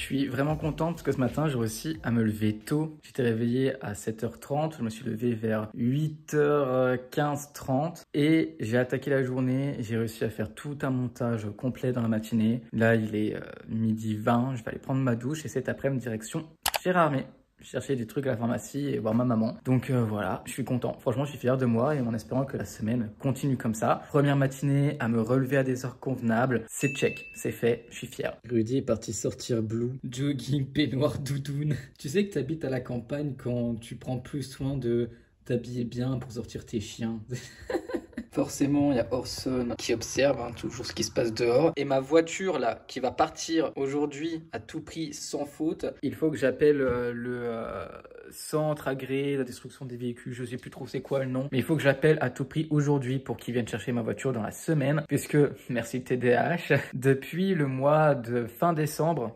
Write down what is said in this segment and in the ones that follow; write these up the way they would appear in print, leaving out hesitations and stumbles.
suis vraiment contente parce que ce matin, j'ai réussi à me lever tôt. J'étais réveillé à 7h30, je me suis levé vers 8h15, 30 et j'ai attaqué la journée. J'ai réussi à faire tout un montage complet dans la matinée. Là, il est midi 20, je vais aller prendre ma douche et cet après-midi, direction Gérardmer. Chercher des trucs à la pharmacie et voir ma maman. Donc voilà, je suis content. Franchement, je suis fier de moi et en espérant que la semaine continue comme ça. Première matinée à me relever à des heures convenables. C'est check, c'est fait, je suis fier. Rudy est parti sortir Blue. Jogging, peignoir, doudoune. Tu sais que tu habites à la campagne quand tu prends plus soin de t'habiller bien pour sortir tes chiens. Forcément, il y a Orson qui observe toujours ce qui se passe dehors. Et ma voiture là, qui va partir aujourd'hui à tout prix sans faute, il faut que j'appelle le centre agréé de la destruction des véhicules. Je sais plus trop c'est quoi le nom. Mais il faut que j'appelle à tout prix aujourd'hui pour qu'ils viennent chercher ma voiture dans la semaine. Puisque, merci TDH, depuis le mois de fin décembre,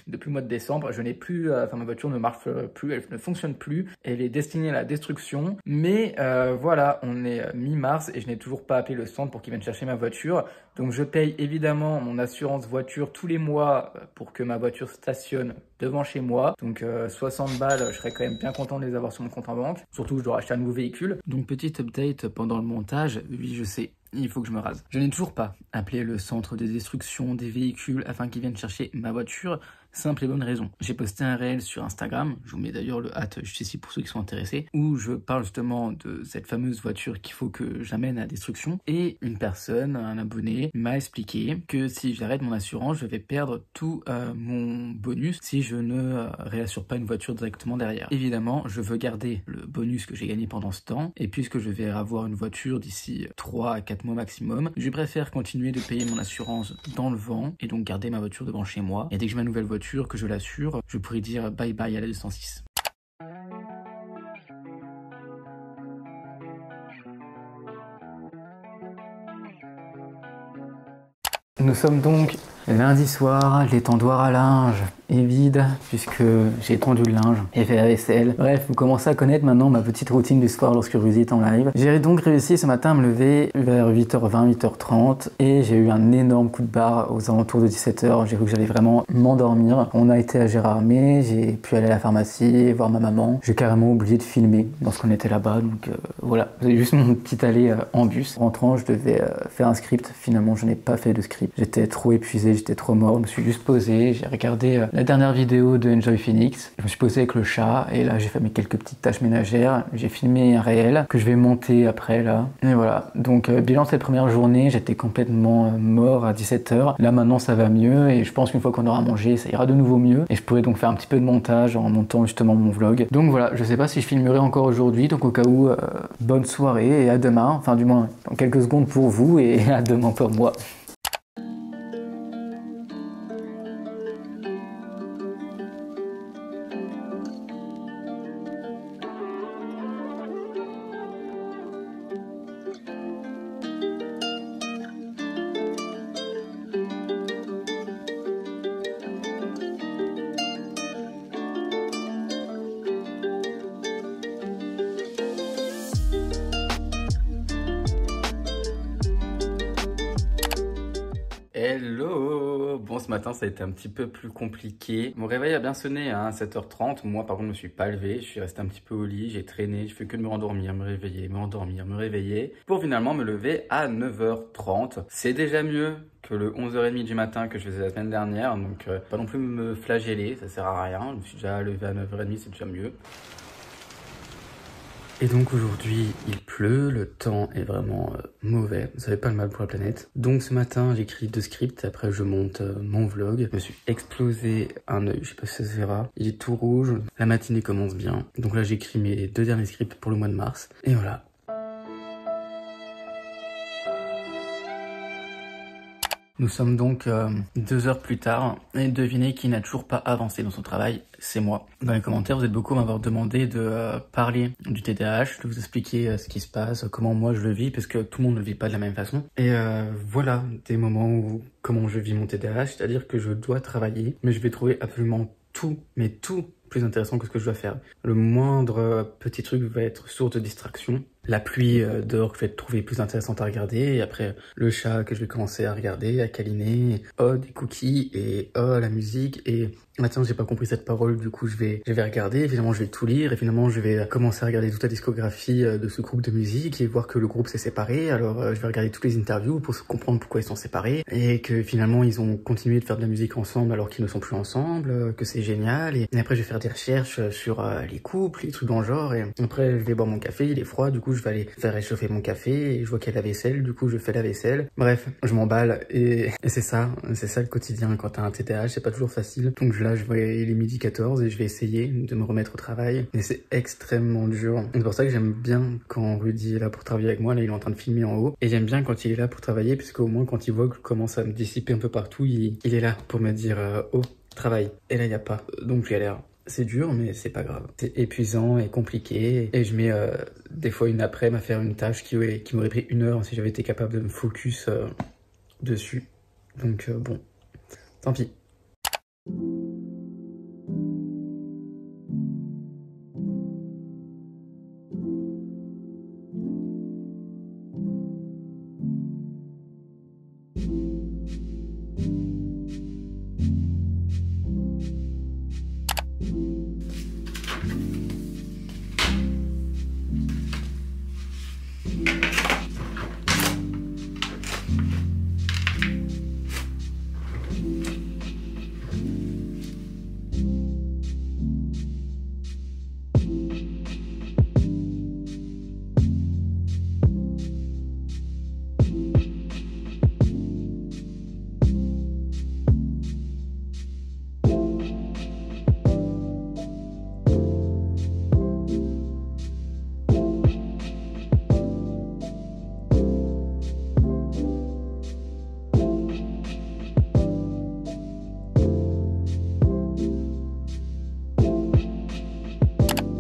depuis le mois de décembre, je n'ai plus, ma voiture ne marche plus, elle ne fonctionne plus, elle est destinée à la destruction. Mais voilà, on est mi-mars et je n'ai toujours pas appelé le centre pour qu'ils viennent chercher ma voiture. Donc je paye évidemment mon assurance voiture tous les mois pour que ma voiture stationne devant chez moi. Donc 60 balles, je serais quand même bien content de les avoir sur mon compte en banque. Surtout que je dois acheter un nouveau véhicule. Donc petite update pendant le montage, oui je sais. Il faut que je me rase. Je n'ai toujours pas appelé le centre de destruction des véhicules afin qu'ils viennent chercher ma voiture. Simple et bonne raison. J'ai posté un réel sur Instagram, je vous mets d'ailleurs le hâte juste ici pour ceux qui sont intéressés, où je parle justement de cette fameuse voiture qu'il faut que j'amène à la destruction. Et une personne, un abonné, m'a expliqué que si j'arrête mon assurance, je vais perdre tout mon bonus si je ne réassure pas une voiture directement derrière. Évidemment, je veux garder le bonus que j'ai gagné pendant ce temps, et puisque je vais avoir une voiture d'ici 3 à 4 mois maximum, je préfère continuer de payer mon assurance dans le vent, et donc garder ma voiture devant chez moi. Et dès que j'ai ma nouvelle voiture, que je l'assure, je pourrais dire bye bye à la 206. Nous sommes donc lundi soir, l'étendoir à linge est vide puisque j'ai étendu le linge et fait la vaisselle. Bref, vous commencez à connaître maintenant ma petite routine du soir lorsque Rudy est en live. J'ai donc réussi ce matin à me lever vers 8h20, 8h30 et j'ai eu un énorme coup de barre aux alentours de 17h. J'ai cru que j'allais vraiment m'endormir. On a été à Gérardmer, j'ai pu aller à la pharmacie, voir ma maman. J'ai carrément oublié de filmer lorsqu'on était là-bas, donc voilà. Vous avez juste mon petit aller en bus. En rentrant, je devais faire un script. Finalement, je n'ai pas fait de script. J'étais trop épuisé, j'étais trop mort. Je me suis juste posé, j'ai regardé la dernière vidéo de Enjoy Phoenix. Je me suis posé avec le chat et là j'ai fait mes quelques petites tâches ménagères. J'ai filmé un réel que je vais monter après là. Et voilà. Donc bilan cette première journée, j'étais complètement mort à 17h. Là maintenant ça va mieux et je pense qu'une fois qu'on aura mangé, ça ira de nouveau mieux. Et je pourrai donc faire un petit peu de montage en montant justement mon vlog. Donc voilà, je sais pas si je filmerai encore aujourd'hui. Donc au cas où, bonne soirée et à demain. Enfin du moins dans quelques secondes pour vous et à demain pour moi. Hello! Bon, ce matin, ça a été un petit peu plus compliqué. Mon réveil a bien sonné à 7h30. Moi, par contre, je me suis pas levé. Je suis resté un petit peu au lit. J'ai traîné. Je fais que de me rendormir, me réveiller, me rendormir, me réveiller. Pour finalement me lever à 9h30. C'est déjà mieux que le 11h30 du matin que je faisais la semaine dernière. Donc, pas non plus me flageller. Ça sert à rien. Je me suis déjà levé à 9h30. C'est déjà mieux. Et donc aujourd'hui, il pleut, le temps est vraiment mauvais, ça fait pas le mal pour la planète. Donc ce matin, j'écris 2 scripts, après je monte mon vlog. Je me suis explosé un œil, je sais pas si ça se verra. Il est tout rouge, la matinée commence bien. Donc là, j'écris mes 2 derniers scripts pour le mois de mars. Et voilà. Nous sommes donc 2 heures plus tard et devinez qui n'a toujours pas avancé dans son travail, c'est moi. Dans les commentaires, vous êtes beaucoup à m'avoir demandé de parler du TDAH, de vous expliquer ce qui se passe, comment moi je le vis, parce que tout le monde ne le vit pas de la même façon. Et voilà des moments où comment je vis mon TDAH, c'est-à-dire que je dois travailler, mais je vais trouver absolument tout, mais tout plus intéressant que ce que je dois faire. Le moindre petit truc va être source de distraction. La pluie dehors que je vais trouver plus intéressante à regarder, et après le chat que je vais commencer à regarder, à câliner, oh des cookies, et oh la musique, et attends j'ai pas compris cette parole, du coup je vais regarder, et finalement je vais tout lire, et finalement je vais commencer à regarder toute la discographie de ce groupe de musique, et voir que le groupe s'est séparé, alors je vais regarder toutes les interviews pour comprendre pourquoi ils sont séparés, et que finalement ils ont continué de faire de la musique ensemble alors qu'ils ne sont plus ensemble, que c'est génial, et après je vais faire des recherches sur les couples, les trucs dans le genre, et après je vais boire mon café, il est froid, du coup je vais aller faire réchauffer mon café et je vois qu'il y a la vaisselle, du coup je fais la vaisselle. Bref, je m'emballe et c'est ça le quotidien quand t'as un TDAH, c'est pas toujours facile. Donc là je vois il est midi 14 et je vais essayer de me remettre au travail. Mais c'est extrêmement dur. C'est pour ça que j'aime bien quand Rudy est là pour travailler avec moi, là il est en train de filmer en haut. Et j'aime bien quand il est là pour travailler puisque au moins quand il voit que je commence à me dissiper un peu partout, il est là pour me dire oh, travail. Et là il n'y a pas. Donc je galère. C'est dur, mais c'est pas grave. C'est épuisant et compliqué. Et je mets des fois une après-midi à faire une tâche qui m'aurait pris 1 heure si j'avais été capable de me focus dessus. Donc bon, tant pis.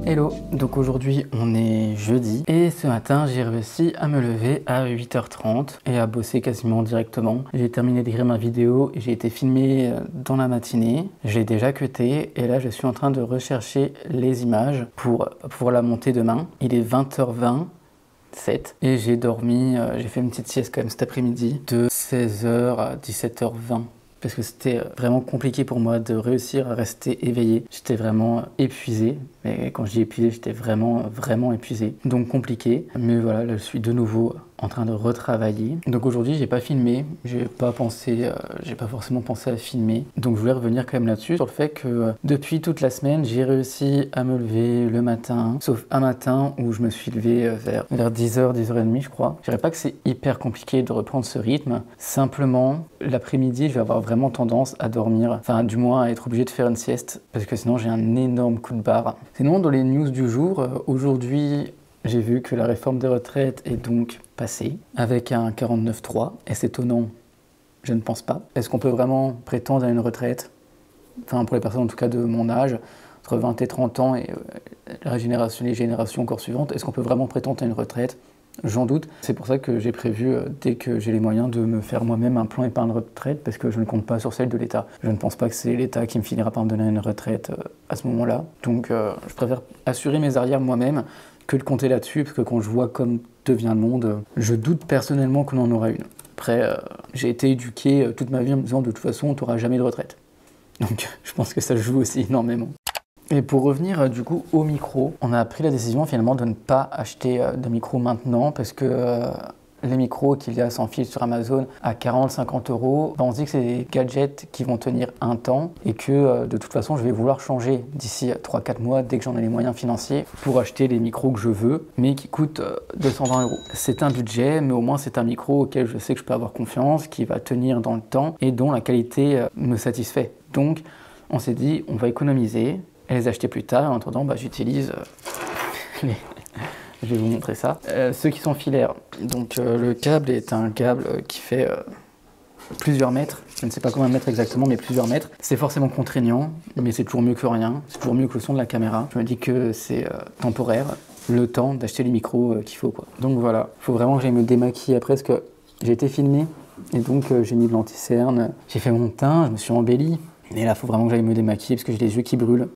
Hello, donc aujourd'hui on est jeudi et ce matin j'ai réussi à me lever à 8h30 et à bosser quasiment directement. J'ai terminé d'écrire ma vidéo et j'ai été filmé dans la matinée. J'ai déjà cuté et là je suis en train de rechercher les images pour pouvoir la monter demain. Il est 20h20. Et j'ai dormi, j'ai fait une petite sieste quand même cet après-midi de 16h à 17h20. Parce que c'était vraiment compliqué pour moi de réussir à rester éveillé. J'étais vraiment épuisé, mais quand je dis épuisé, j'étais vraiment épuisé. Donc compliqué, mais voilà, là je suis de nouveau en train de retravailler. Donc aujourd'hui, j'ai pas filmé, j'ai pas forcément pensé à filmer. Donc je voulais revenir quand même là-dessus, sur le fait que depuis toute la semaine, j'ai réussi à me lever le matin, sauf un matin où je me suis levé vers 10h, 10h30 je crois. Je dirais pas que c'est hyper compliqué de reprendre ce rythme, simplement l'après-midi, je vais avoir vraiment tendance à dormir, enfin du moins à être obligé de faire une sieste, parce que sinon j'ai un énorme coup de barre. Sinon dans les news du jour, aujourd'hui, j'ai vu que la réforme des retraites est donc passée avec un 49.3. Est-ce étonnant? Je ne pense pas. Est-ce qu'on peut vraiment prétendre à une retraite? Enfin, pour les personnes en tout cas de mon âge, entre 20 et 30 ans et les générations encore suivantes, est-ce qu'on peut vraiment prétendre à une retraite? J'en doute. C'est pour ça que j'ai prévu, dès que j'ai les moyens, de me faire moi-même un plan épargne retraite, parce que je ne compte pas sur celle de l'État. Je ne pense pas que c'est l'État qui me finira par me donner une retraite à ce moment-là. Donc je préfère assurer mes arrières moi-même que de compter là-dessus, parce que quand je vois comme devient le monde, je doute personnellement qu'on en aura une. Après, j'ai été éduqué toute ma vie en me disant de toute façon, tu n'auras jamais de retraite. Donc je pense que ça joue aussi énormément. Et pour revenir du coup au micro, on a pris la décision finalement de ne pas acheter de micro maintenant, parce que les micros qu'il y a sans fil sur Amazon à 40-50 €, on se dit que c'est des gadgets qui vont tenir un temps et que de toute façon je vais vouloir changer d'ici 3-4 mois dès que j'en ai les moyens financiers pour acheter les micros que je veux mais qui coûtent 220 €. C'est un budget, mais au moins c'est un micro auquel je sais que je peux avoir confiance, qui va tenir dans le temps et dont la qualité me satisfait. Donc on s'est dit on va économiser et les acheter plus tard. En attendant, j'utilise les... Je vais vous montrer ça. Ceux qui sont filaires. Donc le câble est un câble qui fait plusieurs mètres. Je ne sais pas combien de mètres exactement, mais plusieurs mètres. C'est forcément contraignant, mais c'est toujours mieux que rien. C'est toujours mieux que le son de la caméra. Je me dis que c'est temporaire, le temps d'acheter les micros qu'il faut, quoi. Donc voilà, il faut vraiment que j'aille me démaquiller après, parce que j'ai été filmé. Et donc j'ai mis de l'anti-cerne. J'ai fait mon teint, je me suis embelli. Et là, il faut vraiment que j'aille me démaquiller, parce que j'ai les yeux qui brûlent.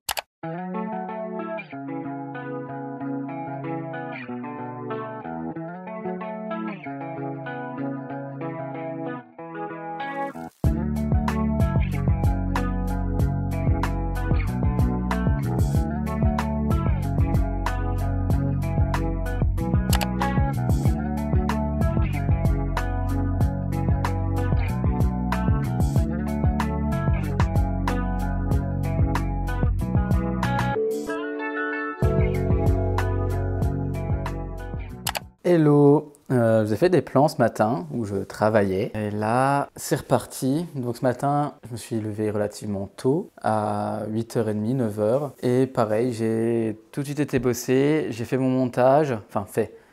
Hello, je vous ai fait des plans ce matin où je travaillais et là c'est reparti. Donc ce matin je me suis levé relativement tôt à 8h30, 9h et pareil j'ai tout de suite été bosser, j'ai fait mon montage,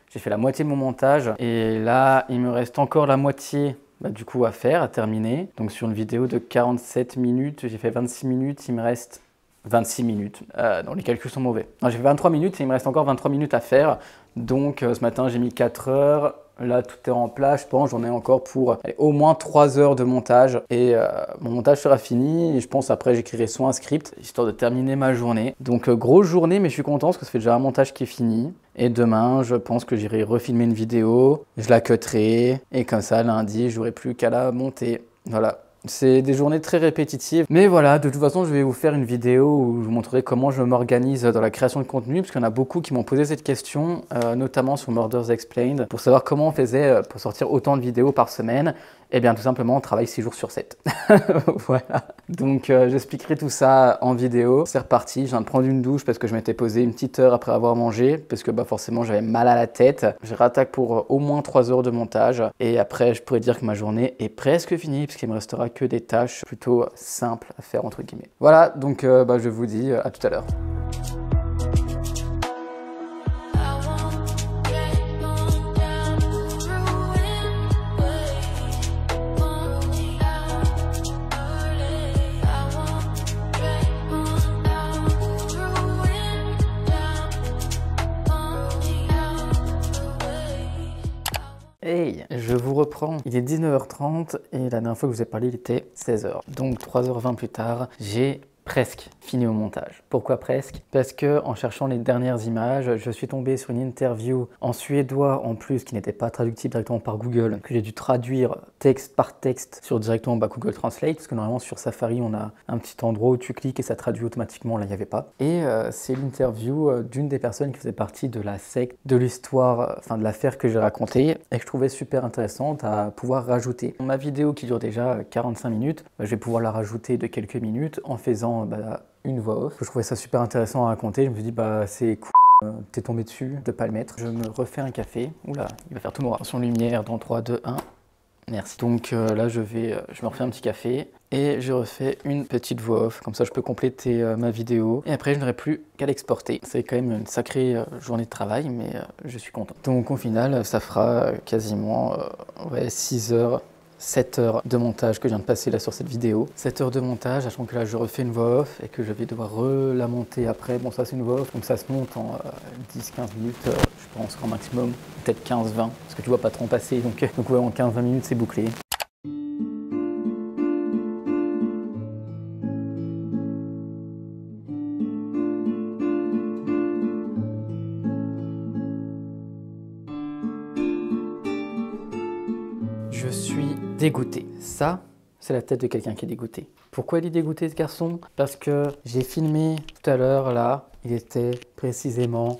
j'ai fait la moitié de mon montage et là il me reste encore la moitié du coup à faire, à terminer. Donc sur une vidéo de 47 minutes, j'ai fait 26 minutes, il me reste 26 minutes. Non, les calculs sont mauvais. J'ai fait 23 minutes et il me reste encore 23 minutes à faire. Donc ce matin, j'ai mis 4 heures. Là, tout est en place. Je pense j'en ai encore pour au moins 3 heures de montage. Et mon montage sera fini. Et je pense après, j'écrirai soit un script, histoire de terminer ma journée. Donc grosse journée, mais je suis content parce que ça fait déjà un montage qui est fini. Et demain, je pense que j'irai refilmer une vidéo. Je la cutterai. Et comme ça, lundi, j'aurai plus qu'à la monter. Voilà. C'est des journées très répétitives. Mais voilà, de toute façon, je vais vous faire une vidéo où je vous montrerai comment je m'organise dans la création de contenu, parce qu'il y en a beaucoup qui m'ont posé cette question, notamment sur Murders Explained, pour savoir comment on faisait pour sortir autant de vidéos par semaine. Eh bien, tout simplement, on travaille 6 jours sur 7. Voilà. Donc, j'expliquerai tout ça en vidéo. C'est reparti. Je viens de prendre une douche parce que je m'étais posé une petite heure après avoir mangé, parce que forcément, j'avais mal à la tête. Je rattaque pour au moins 3 heures de montage. Et après, je pourrais dire que ma journée est presque finie, puisqu'il me restera que des tâches plutôt simples à faire, entre guillemets. Voilà, donc je vous dis à tout à l'heure. Hey, je vous reprends. Il est 19h30 et la dernière fois que je vous ai parlé, il était 16h. Donc 3h20 plus tard, j'ai presque fini au montage. Pourquoi presque? Parce que en cherchant les dernières images, je suis tombé sur une interview en suédois en plus qui n'était pas traductible directement par Google, que j'ai dû traduire texte par texte sur directement Google Translate, parce que normalement sur Safari on a un petit endroit où tu cliques et ça traduit automatiquement, là il n'y avait pas. Et c'est l'interview d'une des personnes qui faisait partie de la secte, de l'histoire, de l'affaire que j'ai racontée et que je trouvais super intéressante à pouvoir rajouter. Ma vidéo qui dure déjà 45 minutes, je vais pouvoir la rajouter de quelques minutes en faisant une voix off. Je trouvais ça super intéressant à raconter. Je me suis dit, c'est cool, t'es tombé dessus de pas le mettre. Je me refais un café. Oula, il va faire tout noir. Attention lumière dans 3, 2, 1. Merci. Donc là, je me refais un petit café et je refais une petite voix off. Comme ça, je peux compléter ma vidéo. Et après, je n'aurai plus qu'à l'exporter. C'est quand même une sacrée journée de travail, mais je suis content. Donc au final, ça fera quasiment 6 heures. 7 heures de montage que je viens de passer là sur cette vidéo. 7 heures de montage, sachant que là je refais une voix off et que je vais devoir la monter après. Bon, ça c'est une voix off, donc ça se monte en 10-15 minutes, je pense qu'en maximum, peut-être 15-20, parce que tu vois pas trop en passer, donc ouais, en 15-20 minutes c'est bouclé. Je suis dégoûté. Ça, c'est la tête de quelqu'un qui est dégoûté. Pourquoi il est dégoûté ce garçon? Parce que j'ai filmé tout à l'heure, là, il était précisément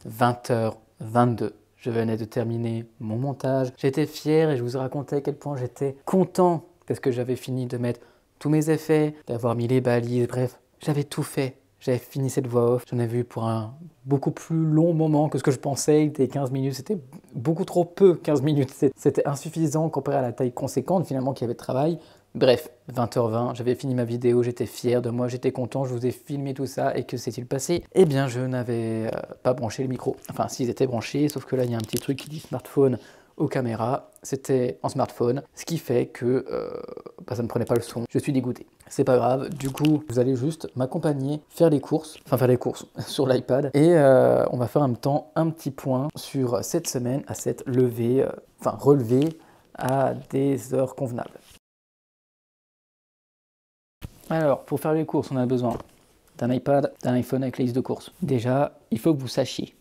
20h22. Je venais de terminer mon montage. J'étais fier et je vous ai raconté à quel point j'étais content parce que j'avais fini de mettre tous mes effets, d'avoir mis les balises, bref, j'avais tout fait. J'avais fini cette voix off, j'en ai vu pour un beaucoup plus long moment que ce que je pensais. Des 15 minutes, c'était beaucoup trop peu, 15 minutes. C'était insuffisant comparé à la taille conséquente finalement qu'il y avait de travail. Bref, 20h20, j'avais fini ma vidéo, j'étais fier de moi, j'étais content, je vous ai filmé tout ça. Et que s'est-il passé? Eh bien, je n'avais pas branché le micro. Enfin, s'ils étaient branchés, sauf que là, il y a un petit truc qui dit smartphone aux caméras. C'était en smartphone, ce qui fait que ça ne prenait pas le son. Je suis dégoûté. C'est pas grave, du coup, vous allez juste m'accompagner, faire les courses sur l'iPad. Et on va faire en même temps un petit point sur cette semaine à cette levée, relevée à des heures convenables. Alors, pour faire les courses, on a besoin d'un iPad, d'un iPhone avec la liste de courses. Déjà, il faut que vous sachiez.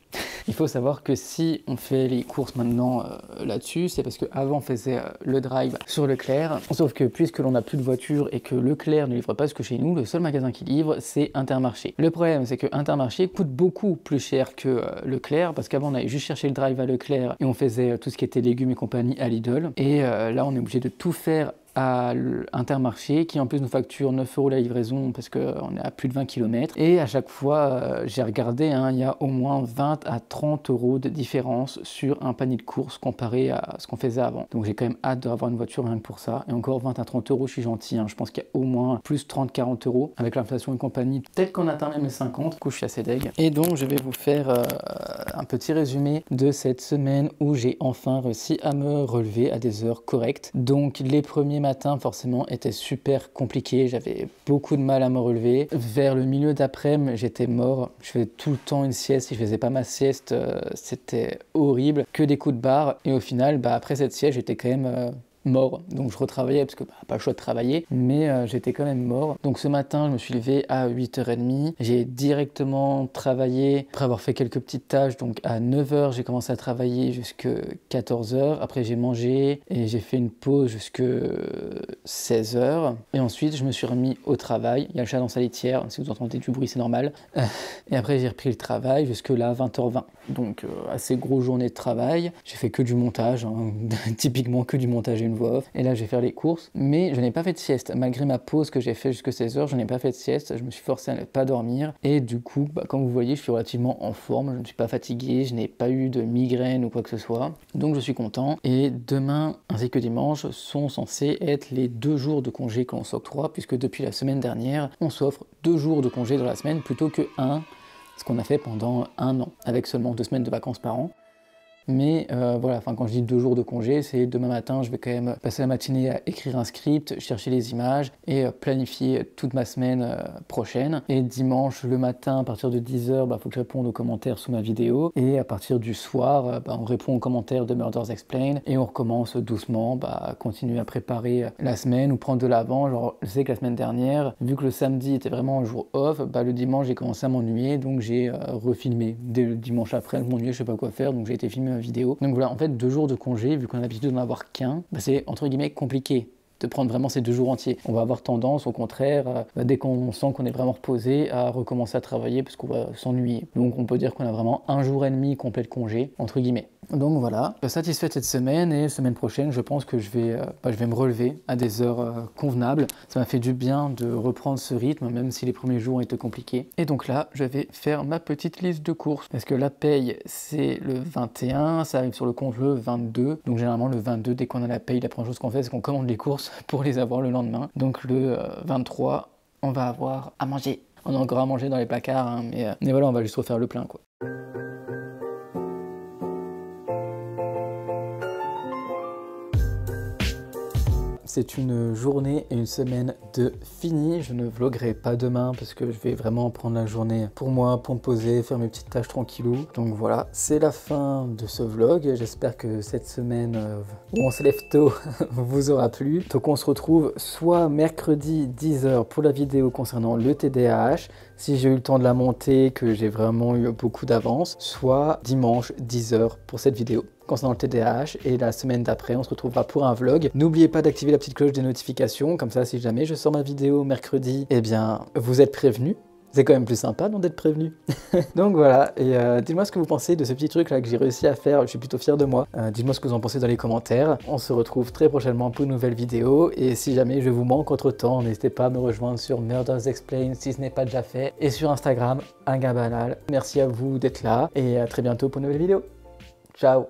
Il faut savoir que si on fait les courses maintenant là-dessus, c'est parce qu'avant on faisait le drive sur Leclerc, sauf que puisque l'on n'a plus de voiture et que Leclerc ne livre pas ce que chez nous, le seul magasin qui livre c'est Intermarché. Le problème c'est que Intermarché coûte beaucoup plus cher que Leclerc, parce qu'avant on allait juste chercher le drive à Leclerc et on faisait tout ce qui était légumes et compagnie à Lidl, et là on est obligé de tout faire à Intermarché qui en plus nous facture 9 € la livraison parce qu'on est à plus de 20 km, et à chaque fois j'ai regardé, hein, il y a au moins 20 à 30 € de différence sur un panier de courses comparé à ce qu'on faisait avant. Donc j'ai quand même hâte d'avoir une voiture rien que pour ça, et encore 20 à 30 € je suis gentil, hein. Je pense qu'il y a au moins plus 30-40 € avec l'inflation et compagnie, peut-être qu'on atteint même les 50, du coup je suis assez deg. Et donc je vais vous faire un petit résumé de cette semaine où j'ai enfin réussi à me relever à des heures correctes. Donc les premiers matins forcément étaient super compliqués, j'avais beaucoup de mal à me relever. Vers le milieu d'après-midi j'étais mort, je faisais tout le temps une sieste, si je faisais pas ma sieste c'était horrible, que des coups de barre, et au final après cette sieste j'étais quand même mort, donc je retravaillais parce que pas le choix de travailler, mais j'étais quand même mort. Donc ce matin je me suis levé à 8h30, j'ai directement travaillé après avoir fait quelques petites tâches, donc à 9h j'ai commencé à travailler jusqu'à 14h, après j'ai mangé et j'ai fait une pause jusqu'à 16h, et ensuite je me suis remis au travail. Il y a le chat dans sa litière, si vous entendez du bruit c'est normal, et après j'ai repris le travail jusque là 20h20, donc assez grosse journée de travail. J'ai fait que du montage, hein, typiquement que du montage et une voix off, et là je vais faire les courses, mais je n'ai pas fait de sieste, malgré ma pause que j'ai fait jusqu'à 16h, je n'ai pas fait de sieste, je me suis forcé à ne pas dormir, et du coup, comme vous voyez, je suis relativement en forme, je ne suis pas fatigué, je n'ai pas eu de migraine ou quoi que ce soit, donc je suis content. Et demain ainsi que dimanche sont censés être les 2 jours de congé que l'on s'octroie, puisque depuis la semaine dernière, on s'offre 2 jours de congé dans la semaine plutôt que 1, ce qu'on a fait pendant 1 an, avec seulement 2 semaines de vacances par an. Mais voilà, quand je dis 2 jours de congé, c'est demain matin, je vais quand même passer la matinée à écrire un script, chercher les images et planifier toute ma semaine prochaine. Et dimanche, le matin, à partir de 10h, faut que je réponde aux commentaires sous ma vidéo. Et à partir du soir, on répond aux commentaires de Murders Explained et on recommence doucement à continuer à préparer la semaine ou prendre de l'avant. Genre, je sais que la semaine dernière, vu que le samedi était vraiment un jour off, le dimanche, j'ai commencé à m'ennuyer, donc j'ai refilmé. Dès le dimanche après, je m'ennuyais, je sais pas quoi faire, donc j'ai été filmer vidéo. Donc voilà, en fait 2 jours de congé, vu qu'on a l'habitude d'en avoir qu'un, c'est entre guillemets compliqué de prendre vraiment ces 2 jours entiers. On va avoir tendance au contraire, dès qu'on sent qu'on est vraiment reposé, à recommencer à travailler parce qu'on va s'ennuyer. Donc on peut dire qu'on a vraiment 1 jour et demi complet de congé, entre guillemets. Donc voilà, satisfait de cette semaine, et semaine prochaine je pense que je vais me relever à des heures convenables. Ça m'a fait du bien de reprendre ce rythme, même si les premiers jours ont été compliqués. Et donc là, je vais faire ma petite liste de courses, parce que la paye c'est le 21, ça arrive sur le compte le 22, donc généralement le 22, dès qu'on a la paye, la première chose qu'on fait c'est qu'on commande les courses pour les avoir le lendemain. Donc le 23, on va avoir à manger. On a encore à manger dans les placards, hein, mais voilà, on va juste refaire le plein quoi. C'est une journée et une semaine de fini. Je ne vloguerai pas demain parce que je vais vraiment prendre la journée pour moi, pour me poser, faire mes petites tâches tranquillou. Donc voilà, c'est la fin de ce vlog. J'espère que cette semaine où on se lève tôt vous aura plu. Donc on se retrouve soit mercredi 10h pour la vidéo concernant le TDAH, si j'ai eu le temps de la monter, que j'ai vraiment eu beaucoup d'avance, soit dimanche 10h pour cette vidéo concernant le TDAH, et la semaine d'après on se retrouvera pour un vlog. N'oubliez pas d'activer la petite cloche des notifications, comme ça si jamais je sors ma vidéo mercredi, eh bien vous êtes prévenus. C'est quand même plus sympa non d'être prévenu. Donc voilà, et dites-moi ce que vous pensez de ce petit truc là que j'ai réussi à faire, je suis plutôt fier de moi. Dites-moi ce que vous en pensez dans les commentaires. On se retrouve très prochainement pour une nouvelle vidéo, et si jamais je vous manque entre temps, n'hésitez pas à me rejoindre sur Murders Explained si ce n'est pas déjà fait, et sur Instagram, un gars banal. Merci à vous d'être là, et à très bientôt pour une nouvelle vidéo. Ciao.